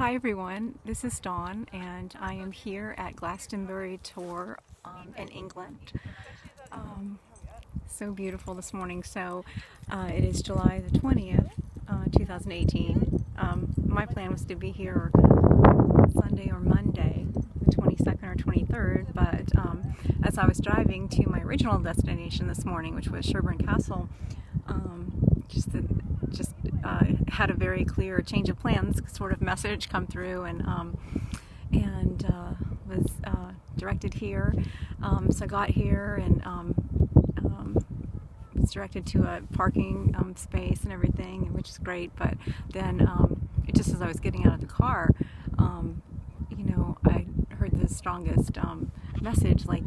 Hi everyone, this is Dawn and I am here at Glastonbury Tor in England. So beautiful this morning. So it is July the 20th, 2018. My plan was to be here Sunday or Monday, the 22nd or 23rd, but as I was driving to my original destination this morning, which was Sherborne Castle, had a very clear change of plans sort of message come through, and was directed here. So I got here and was directed to a parking space and everything, which is great. But then just as I was getting out of the car, I heard the strongest message, like,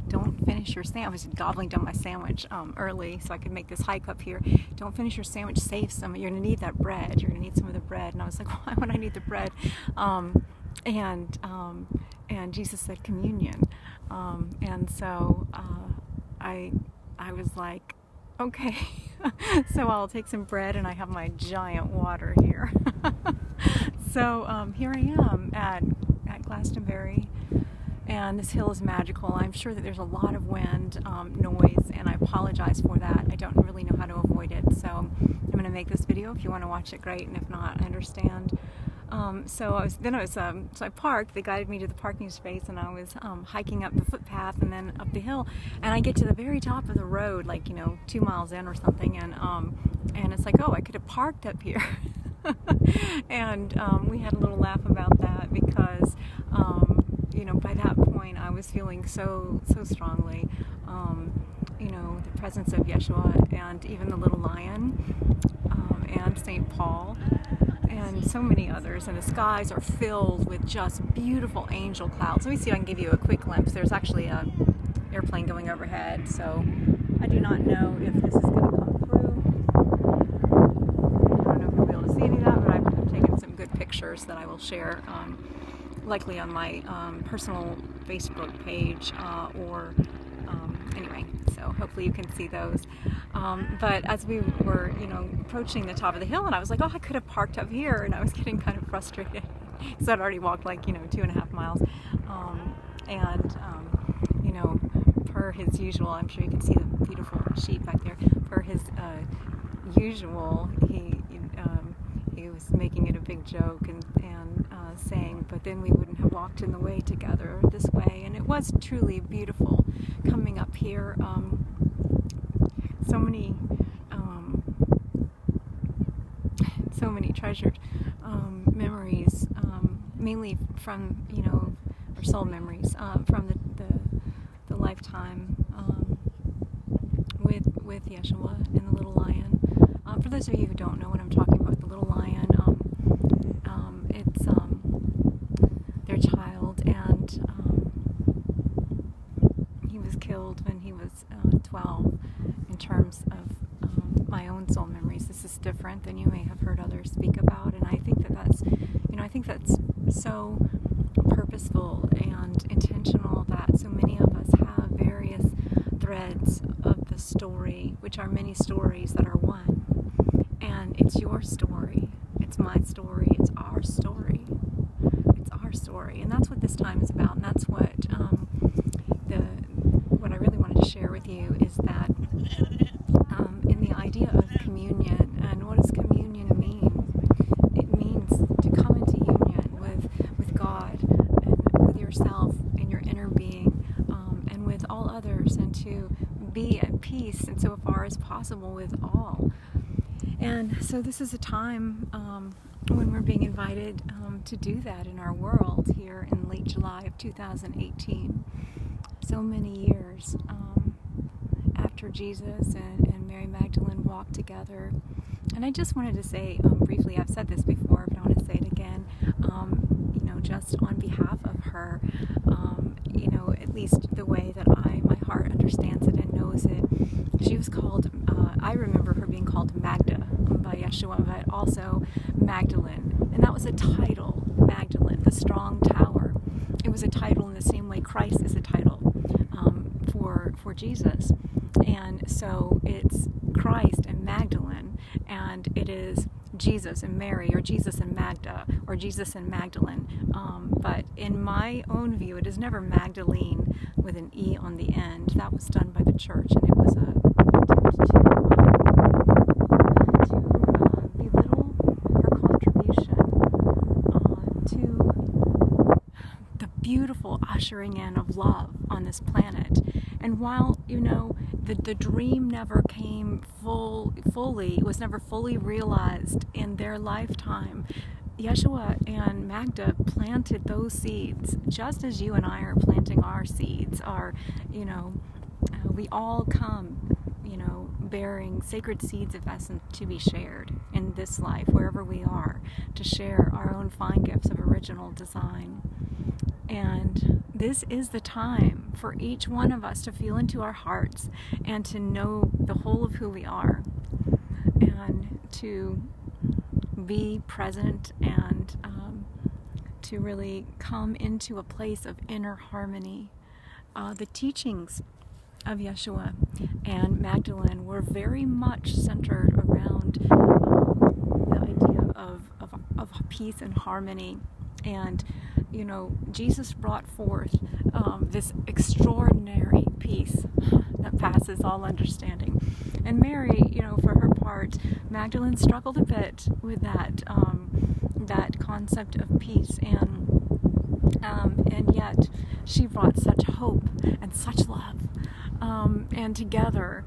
don't finish your sandwich. I was gobbling down my sandwich early so I could make this hike up here. Don't finish your sandwich, save some. You're going to need that bread. You're going to need some of the bread. And I was like, why would I need the bread? And Jesus said communion. And so I was like, okay. So I'll take some bread, and I have my giant water here. So here I am at Glastonbury. And this hill is magical. I'm sure that there's a lot of wind, noise, and I apologize for that. I don't really know how to avoid it. So I'm going to make this video. If you want to watch it, great. And if not, I understand. So I parked. They guided me to the parking space, and I was hiking up the footpath and then up the hill. And I get to the very top of the road, like 2 miles in or something. And it's like, oh, I could have parked up here. And we had a little laugh about that because by that point I was feeling so strongly, the presence of Yeshua, and even the little lion, and St. Paul, and so many others. And the skies are filled with just beautiful angel clouds. Let me see if I can give you a quick glimpse. There's actually an airplane going overhead, so I do not know if this is going to come through. I don't know if you'll be able to see any of that, but I've taken some good pictures that I will share, likely on my personal Facebook page, anyway, so hopefully you can see those. But as we were, approaching the top of the hill, and I was like, oh, I could have parked up here, and I was getting kind of frustrated because I'd already walked like 2.5 miles, per his usual, I'm sure you can see the beautiful sheep back there. Per his usual, he was making it a big joke and saying, but then we wouldn't have walked in the way together this way. And it was truly beautiful coming up here. So many treasured memories, mainly from or soul memories from the lifetime with Yeshua and the little lion. For those of you who don't know what I'm talking about, the little lion, it's their child, and he was killed when he was 12. In terms of my own soul memories, this is different than you may have heard others speak about, and I think that's so purposeful and intentional that so many of us have various threads of the story, which are many stories that are one. And it's your story, it's my story, it's our story. It's our story, and that's what this time is about. And that's what what I really wanted to share with you is that in the idea of communion. And what does communion mean? It means to come into union with God and with yourself and your inner being, and with all others, and to be at peace and so far as possible with all. And so this is a time when we're being invited to do that in our world here in late July of 2018. So many years after Jesus and Mary Magdalene walked together. And I just wanted to say briefly, I've said this before, but I want to say it again, just on behalf of her, at least the way that my heart understands it and knows it. She was called, I remember her being called Magda by Yeshua, but also Magdalen. And that was a title, Magdalen, the strong tower. It was a title in the same way Christ is a title for Jesus. And so it's Christ and Magdalene, and it is Jesus and Mary, or Jesus and Magda, or Jesus and Magdalen. But in my own view, it is never Magdalene with an E on the end. That was done by the church, and it was a attempt to belittle her contribution to the beautiful ushering in of love on this planet. And while, the dream never came fully, it was never fully realized in their lifetime, Yeshua and Magda planted those seeds, just as you and I are planting our seeds. We all come, bearing sacred seeds of essence to be shared in this life, wherever we are, to share our own fine gifts of original design. And this is the time for each one of us to feel into our hearts and to know the whole of who we are, and to be present, and to really come into a place of inner harmony. The teachings of Yeshua and Magdalene were very much centered around the idea of peace and harmony. And Jesus brought forth this extraordinary peace that passes all understanding. And Mary, for her part, Magdalene struggled a bit with that concept of peace, and yet she brought such hope and such love. And together,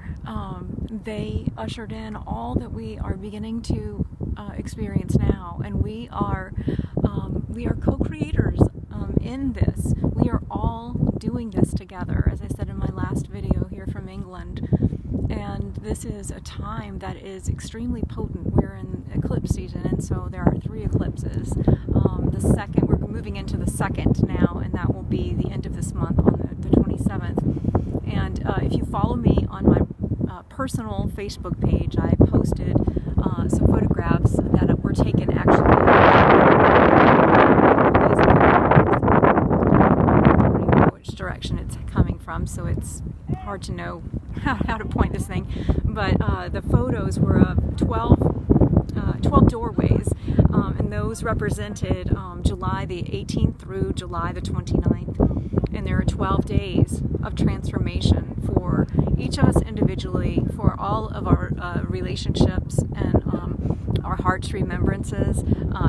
they ushered in all that we are beginning to experience now, and we are co-creators in this. We are all doing this together, as I said in my last video here from England. And this is a time that is extremely potent. We're in eclipse season, and so there are 3 eclipses. The second, we're moving into the second now, and that will be the end of this month on the 27th. And if you follow me on my personal Facebook page, I posted some photographs that were taken actually. I don't even know which direction it's coming from, so it's hard to know how to point this thing. But the photos were of 12 doorways, and those represented July the 18th through July the 29th. And there are 12 days of transformation for each of us individually, for all of our relationships and our heart's remembrances,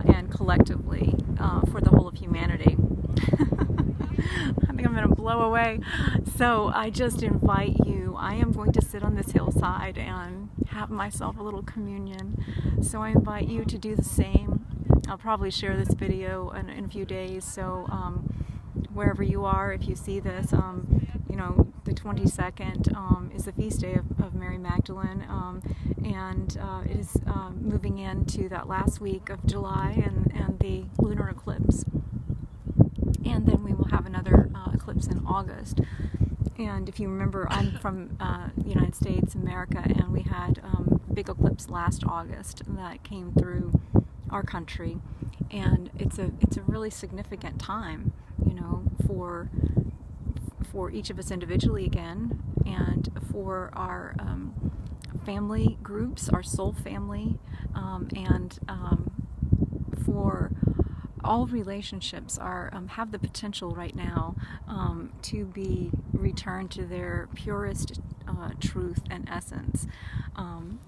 and collectively for the whole of humanity. I think I'm going to blow away. So I just invite you. I am going to sit on this hillside and have myself a little communion. So I invite you to do the same. I'll probably share this video in a few days. So wherever you are, if you see this, the 22nd is the feast day of Mary Magdalene, and it is moving into that last week of July and the lunar eclipse. And then we will have another eclipse in August. And if you remember, I'm from the United States, America, and we had a big eclipse last August that came through our country. And it's a really significant time, for each of us individually again, and for our family groups, our soul family, and for all relationships have the potential right now to be returned to their purest truth and essence.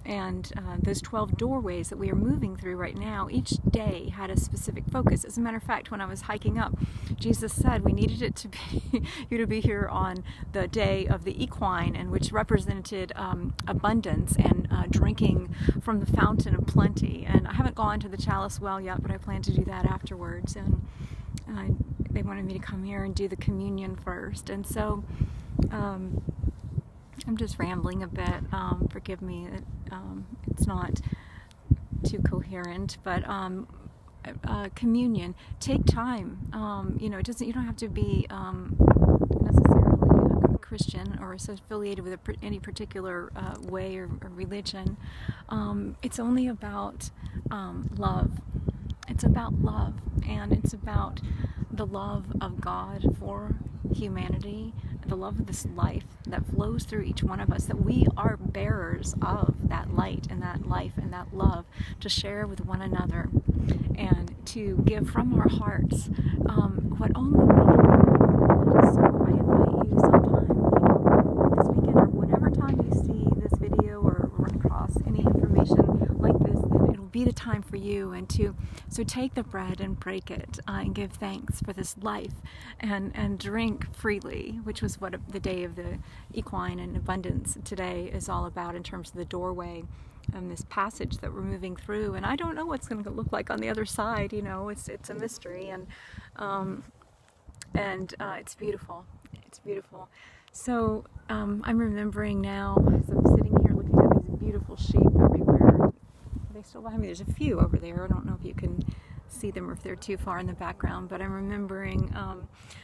And those 12 doorways that we are moving through right now, each day had a specific focus. As a matter of fact, when I was hiking up, Jesus said we needed it to be you to be here on the day of the equine, and which represented abundance and drinking from the fountain of plenty. And I haven't gone to the Chalice Well yet, but I plan to do that afterwards. And they wanted me to come here and do the communion first. And so I'm just rambling a bit. Forgive me. It's not too coherent, but communion. Take time. It doesn't. You don't have to be necessarily a Christian or affiliated with any particular way or religion. It's only about love. It's about love, and it's about the love of God for humanity, the love of this life that flows through each one of us, that we are bearers of that light and that life and that love to share with one another and to give from our hearts what only we can. So I invite you sometime, this weekend or whatever time you see this video or run across any information like this, then it'll be the time for you and so take the bread and break it and give thanks for this life and drink freely, which was what the day of the equine and abundance today is all about in terms of the doorway and this passage that we're moving through. And I don't know what's going to look like on the other side. It's a mystery, and it's beautiful. It's beautiful. So I'm remembering now as I'm sitting here looking at these beautiful sheep everywhere. Are they still behind me? There's a few over there. I don't know if you can see them or if they're too far in the background, but I'm remembering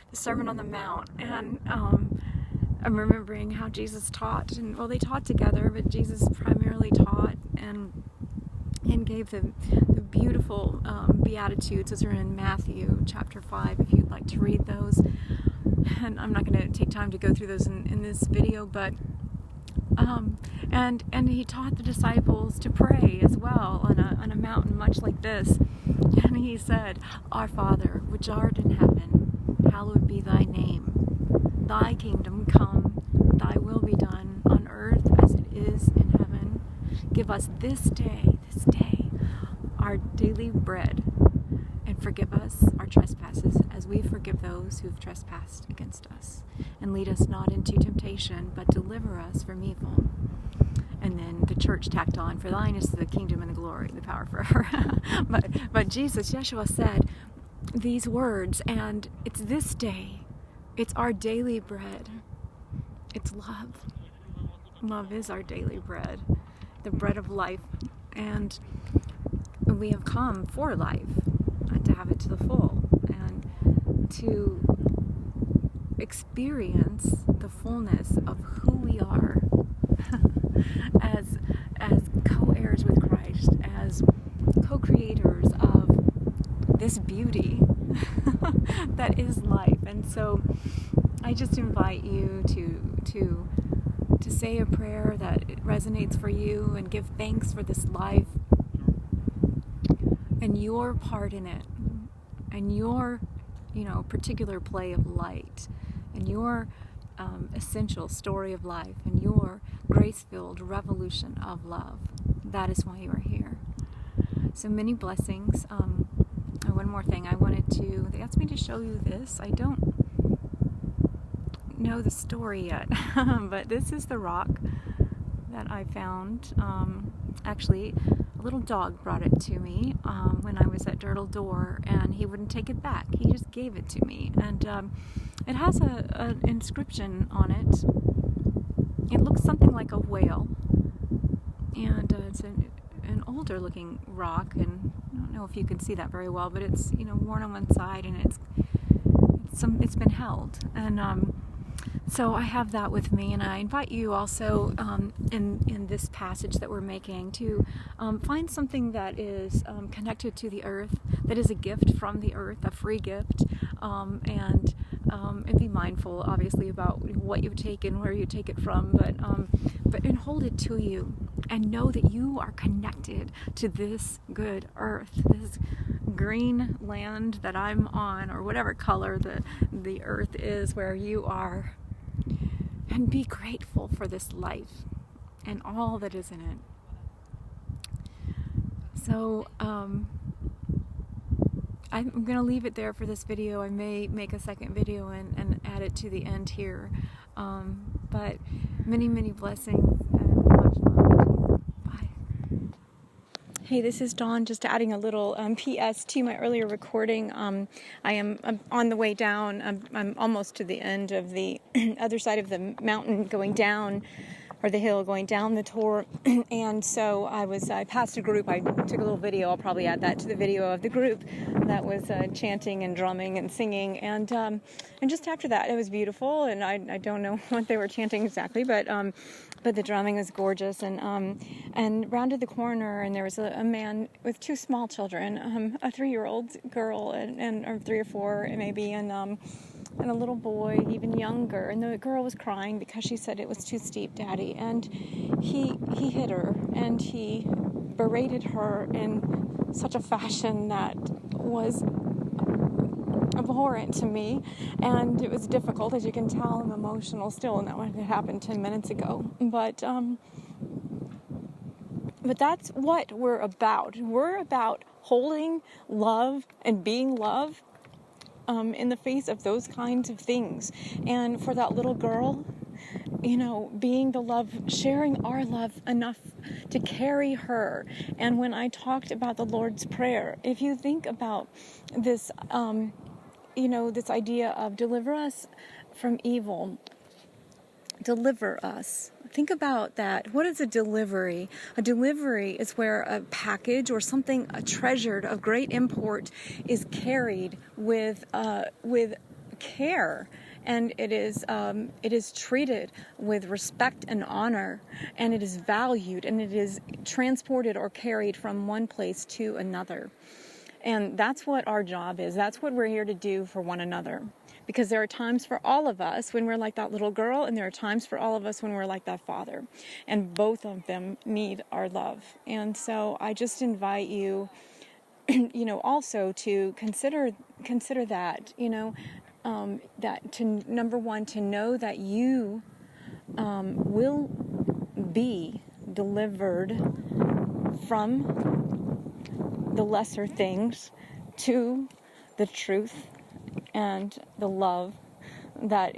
the Sermon on the Mount, and I'm remembering how Jesus taught, and they taught together, but Jesus primarily taught and gave the beautiful Beatitudes. Those are in Matthew chapter 5, if you'd like to read those. And I'm not going to take time to go through those in this video, but and he taught the disciples to pray as well on a mountain much like this. And he said, "Our Father, which art in heaven, hallowed be thy name. Thy kingdom come, thy will be done on earth as it is in heaven. Give us this day, our daily bread, and forgive us our trespasses as we forgive those who've trespassed against us. And lead us not into temptation, but deliver us from evil." And then the church tacked on, "For thine is the kingdom and the glory, the power forever." but Jesus, Yeshua, said these words, and it's this day. It's our daily bread. It's love. Love is our daily bread, the bread of life. And we have come for life, and to have it to the full, and to experience the fullness of who we are as co-heirs with Christ, as co-creators of this beauty that is life. And so I just invite you to say a prayer that resonates for you and give thanks for this life and your part in it, and your particular play of light, and your essential story of life, and your grace-filled revolution of love. That is why you are here. So many blessings. One more thing, they asked me to show you this. I don't know the story yet, but this is the rock that I found. Actually, a little dog brought it to me when I was at Dirtle Door, and he wouldn't take it back. He just gave it to me, and it has an inscription on it. It looks something like a whale, and it's an older looking rock, and I don't know if you can see that very well, but it's worn on one side, and it's been held, and so I have that with me. And I invite you also in this passage that we're making to find something that is connected to the earth, that is a gift from the earth, a free gift, and be mindful, obviously, about what you take and where you take it from, but and hold it to you, and know that you are connected to this good earth, this green land that I'm on, or whatever color the earth is where you are, and be grateful for this life and all that is in it. So I'm going to leave it there for this video. I may make a second video and add it to the end here. But many, many blessings and much love to you. Bye. Hey, this is Dawn, just adding a little PS to my earlier recording. I'm on the way down. I'm almost to the end of the other side of the mountain going down, or the hill going down the Tor, and so I passed a group. I took a little video. I'll probably add that to the video of the group that was chanting and drumming and singing, and just after that, it was beautiful. And I don't know what they were chanting exactly, but the drumming was gorgeous. And rounded the corner, and there was a man with two small children, a 3-year-old girl and or 3 or 4 maybe, and and a little boy, even younger, and the girl was crying because she said it was too steep, Daddy, and he hit her, and he berated her in such a fashion that was abhorrent to me, and it was difficult. As you can tell, I'm emotional still, and that one had happened 10 minutes ago, but that's what we're about. We're about holding love and being love in the face of those kinds of things. And for that little girl, being the love, sharing our love enough to carry her. And when I talked about the Lord's Prayer, if you think about this, this idea of deliver us from evil, deliver us. Think about that. What is a delivery? A delivery is where a package or something treasured of great import is carried with care, and it is treated with respect and honor, and it is valued, and it is transported or carried from one place to another. And that's what our job is. That's what we're here to do for one another. Because there are times for all of us when we're like that little girl, and there are times for all of us when we're like that father. And both of them need our love. And so I just invite you, also to consider that, that to, number one, to know that you will be delivered from the lesser things to the truth and the love that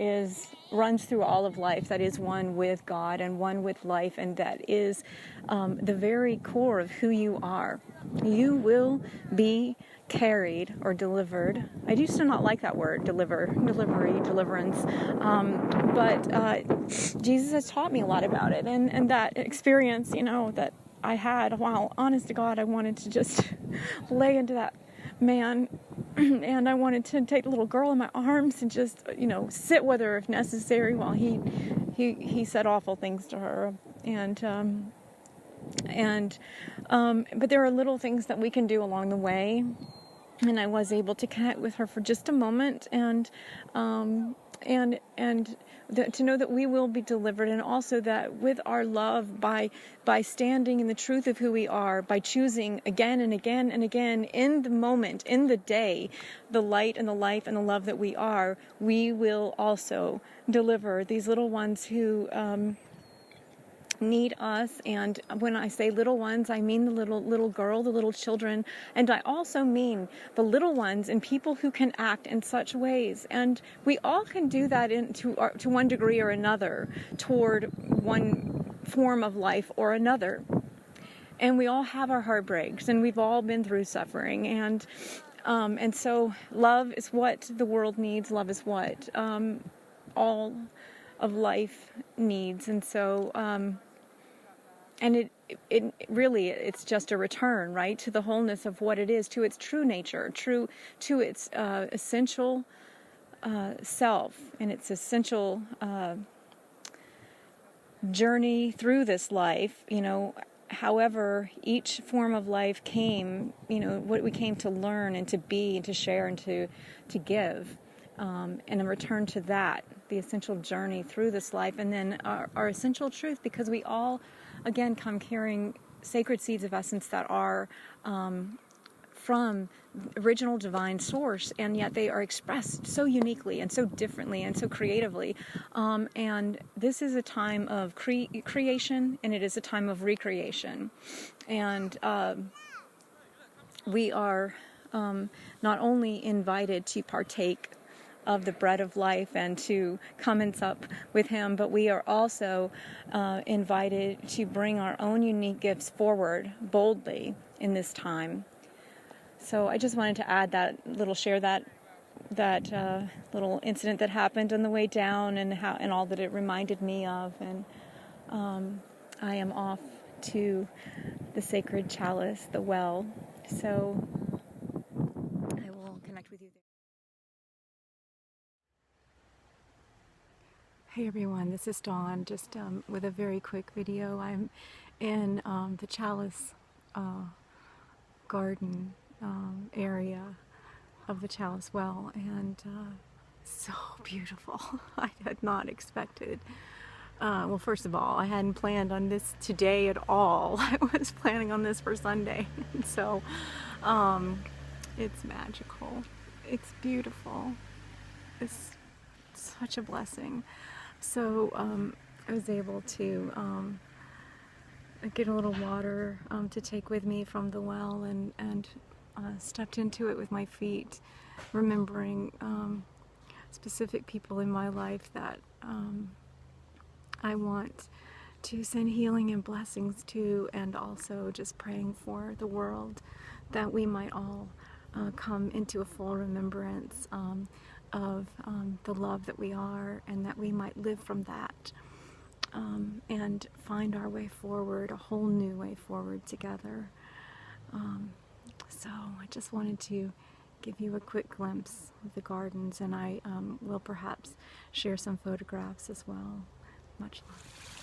runs through all of life, that is one with God and one with life, and that is the very core of who you are. You will be carried or delivered. I used to not like that word, deliverance. But Jesus has taught me a lot about it, and that experience, that I had, wow, honest to God, I wanted to just lay into that man, and I wanted to take the little girl in my arms and just, sit with her if necessary while he said awful things to her. But there are little things that we can do along the way, and I was able to connect with her for just a moment, and to know that we will be delivered, and also that with our love, by standing in the truth of who we are, by choosing again and again and again in the moment, in the day, the light and the life and the love that we are, we will also deliver these little ones who need us. And when I say little ones, I mean the little girl, the little children, and I also mean the little ones and people who can act in such ways. And we all can do that to one degree or another, toward one form of life or another. And we all have our heartbreaks, and we've all been through suffering, and so love is what the world needs. Love is what all of life needs. And so and it really, it's just a return, right, to the wholeness of what it is, to its true nature, to its essential self, and its essential journey through this life. However each form of life came, what we came to learn and to be and to share and to give, and a return to that, the essential journey through this life, and then our essential truth, because we all, again, come carrying sacred seeds of essence that are from original divine source, and yet they are expressed so uniquely and so differently and so creatively. And this is a time of creation, and it is a time of recreation. And we are not only invited to partake of the bread of life and to come and sup with him, but we are also invited to bring our own unique gifts forward boldly in this time. So I just wanted to add that little incident that happened on the way down, and all that it reminded me of. And I am off to the sacred chalice, the well. So I will connect with you there. Hey everyone, this is Dawn, just with a very quick video. I'm in the Chalice garden area of the Chalice Well, and so beautiful. I had not expected. Well, first of all, I hadn't planned on this today at all. I was planning on this for Sunday. So it's magical. It's beautiful. It's such a blessing. So I was able to get a little water to take with me from the well, and stepped into it with my feet, remembering specific people in my life that I want to send healing and blessings to, and also just praying for the world, that we might all come into a full remembrance of the love that we are, and that we might live from that and find our way forward, a whole new way forward together. So I just wanted to give you a quick glimpse of the gardens, and I will perhaps share some photographs as well. Much love.